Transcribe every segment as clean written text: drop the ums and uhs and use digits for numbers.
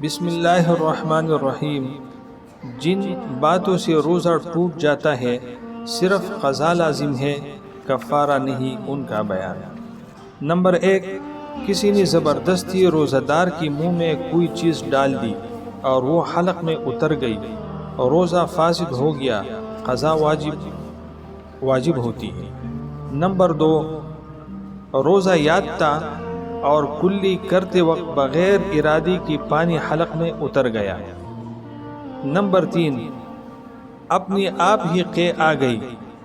بسم اللہ الرحمن الرحیم۔ جن باتوں سے روزہ ٹوٹ جاتا ہے صرف قضا لازم ہے، کفارہ نہیں ان کا بیان۔ نمبر 1، کسی نے زبردستی روزہ دار کے منہ میں کوئی چیز ڈال دی اور وہ حلق میں اتر گئی اور روزہ فاسد ہو گیا، قضا واجب ہوتی ہے۔ نمبر 2، روزہ یاد تھا اور کلی کرتے وقت بغیر ارادے کی پانی حلق میں اتر گیا۔ نمبر 3، اپنے آپ ہی قے آ گئی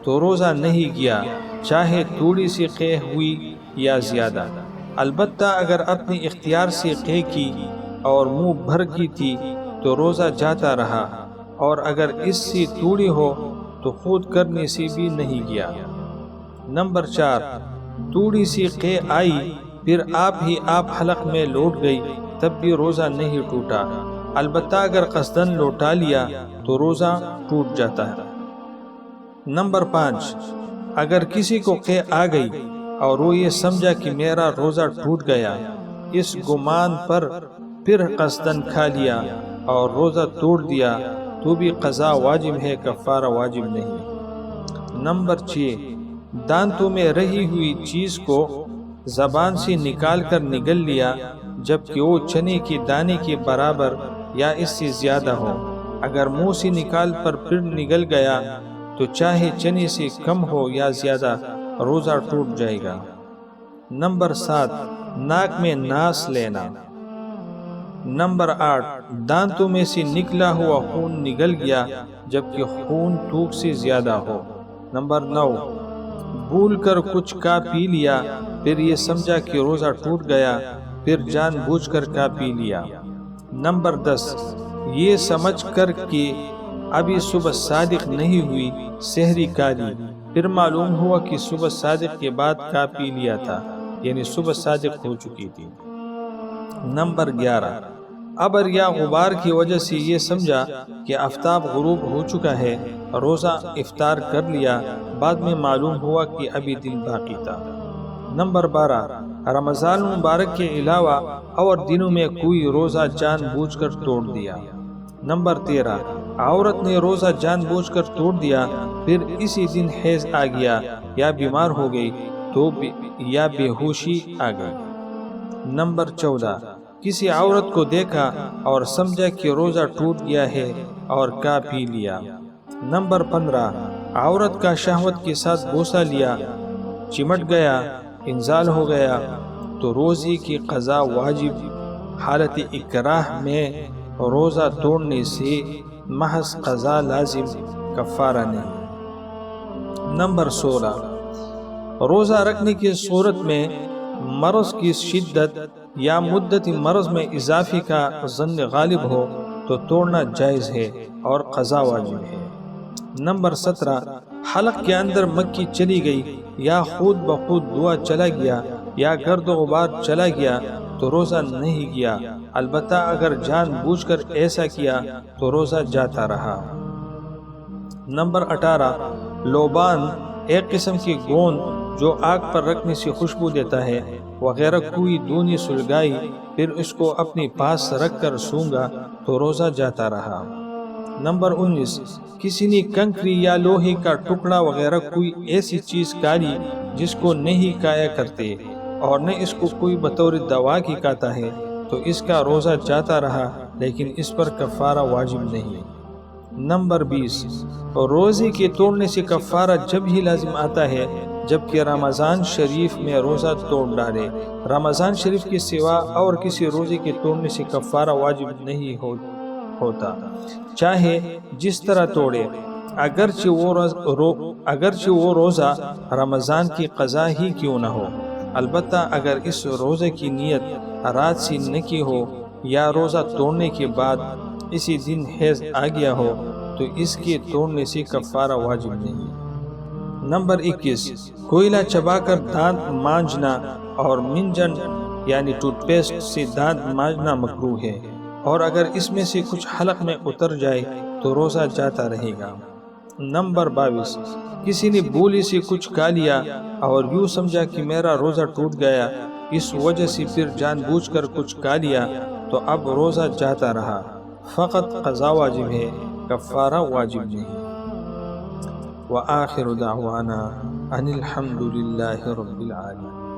تو روزہ نہیں گیا، چاہے تھوڑی سی قے ہوئی یا زیادہ۔ البتہ اگر اپنے اختیار سے قے کی اور منہ بھر کی تھی تو روزہ جاتا رہا، اور اگر اس سے تھوڑی ہو تو خود کرنے سے بھی نہیں گیا۔ نمبر 4، تھوڑی سی قے آئی پھر آپ حلق میں لوٹ گئی، تب بھی روزہ نہیں ٹوٹا، البتہ اگر قصدن لوٹا لیا تو روزہ ٹوٹ جاتا ہے۔ نمبر 5، اگر کسی کو قے آ گئی اور وہ یہ سمجھا کہ میرا روزہ ٹوٹ گیا، اس گمان پر پھر قصدن کھا لیا اور روزہ توڑ دیا تو بھی قضا واجب ہے، کفارہ واجب نہیں۔ نمبر 6، دانتوں میں رہی ہوئی چیز کو زبان سے نکال کر نگل لیا جبکہ وہ چنے کے دانے کے برابر یا اس سے زیادہ ہو، اگر منہ سے نکال پر پھر نگل گیا تو چاہے چنے سے کم ہو یا زیادہ روزہ ٹوٹ جائے گا۔ نمبر 7، ناک میں ناس لینا۔ نمبر 8، دانتوں میں سے نکلا ہوا خون نگل گیا جبکہ خون تھوک سے زیادہ ہو۔ نمبر 9، بھول کر کچھ کا پی لیا پھر یہ سمجھا کہ روزہ ٹوٹ گیا، پھر جان بوجھ کر کا پی لیا۔ نمبر 10، یہ سمجھ کر کہ ابھی صبح صادق نہیں ہوئی، سحری کا لی، پھر معلوم ہوا کہ صبح صادق کے بعد کا پی لیا تھا، یعنی صبح صادق ہو چکی تھی۔ نمبر 11، ابر یا غبار کی وجہ سے یہ سمجھا کہ آفتاب غروب ہو چکا ہے، روزہ افطار کر لیا، بعد میں معلوم ہوا کہ ابھی دن باقی تھا۔ نمبر 12، رمضان مبارک کے علاوہ اور دنوں میں کوئی روزہ جان بوجھ کر توڑ دیا۔ نمبر 13، عورت نے روزہ جان بوجھ کر توڑ دیا، پھر اسی دن حیض آ گیا یا بیمار ہو گئی تو یا بے ہوشی آ گئی۔ نمبر 14، کسی عورت کو دیکھا اور سمجھا کہ روزہ ٹوٹ گیا ہے اور کا پی لیا۔ نمبر 15، عورت کا شہوت کے ساتھ بوسہ لیا، چمٹ گیا، انزال ہو گیا تو روزے کی قضا واجب، حالت اکراہ میں روزہ توڑنے سے محض قضا لازم، کفارہ نہیں۔ نمبر 16، روزہ رکھنے کی صورت میں مرض کی شدت یا مدت مرض میں اضافے کا ظن غالب ہو تو توڑنا جائز ہے اور قضا واجب ہے۔ نمبر 17، حلق کے اندر مکھی چلی گئی یا خود بخود دھواں چلا گیا یا گرد و غبار چلا گیا تو روزہ نہیں گیا، البتہ اگر جان بوجھ کر ایسا کیا تو روزہ جاتا رہا۔ نمبر 18، لوبان ایک قسم کی گوند جو آگ پر رکھنے سے خوشبو دیتا ہے وغیرہ کوئی دونی سلگائی پھر اس کو اپنے پاس رکھ کر سونگا تو روزہ جاتا رہا۔ نمبر 19، کسی نے کنکری یا لوہے کا ٹکڑا وغیرہ کوئی ایسی چیز کالی جس کو نہیں کایا کرتے اور نہ اس کو کوئی بطور دوا کی کاتا ہے تو اس کا روزہ جاتا رہا، لیکن اس پر کفارہ واجب نہیں۔ نمبر 20، روزے کے توڑنے سے کفارہ جب ہی لازم آتا ہے جبکہ رمضان شریف میں روزہ توڑ ڈالے، رمضان شریف کے سوا اور کسی روزے کے توڑنے سے کفارہ واجب نہیں ہوتا، چاہے جس طرح توڑے، اگرچہ وہ روزہ رمضان کی قضا ہی کیوں نہ ہو، البتہ اگر اس روزے کی نیت رات سے نہ کی ہو یا روزہ توڑنے کے بعد اسی دن حیض آ گیا ہو تو اس کے توڑنے سے کفارہ واجب نہیں۔ نمبر 21، کوئلہ چبا کر دانت مانجنا اور منجن یعنی ٹوتھ پیسٹ سے دانت مانجنا مکروہ ہے، اور اگر اس میں سے کچھ حلق میں اتر جائے تو روزہ جاتا رہے گا۔ نمبر 22، کسی نے بولی سے کچھ کھا لیا اور یوں سمجھا کہ میرا روزہ ٹوٹ گیا، اس وجہ سے پھر جان بوجھ کر کچھ کھا لیا تو اب روزہ جاتا رہا، فقط قضا واجب ہے، کفارہ واجب نہیں۔ وآخر دعوانا ان الحمد للہ رب العالمین۔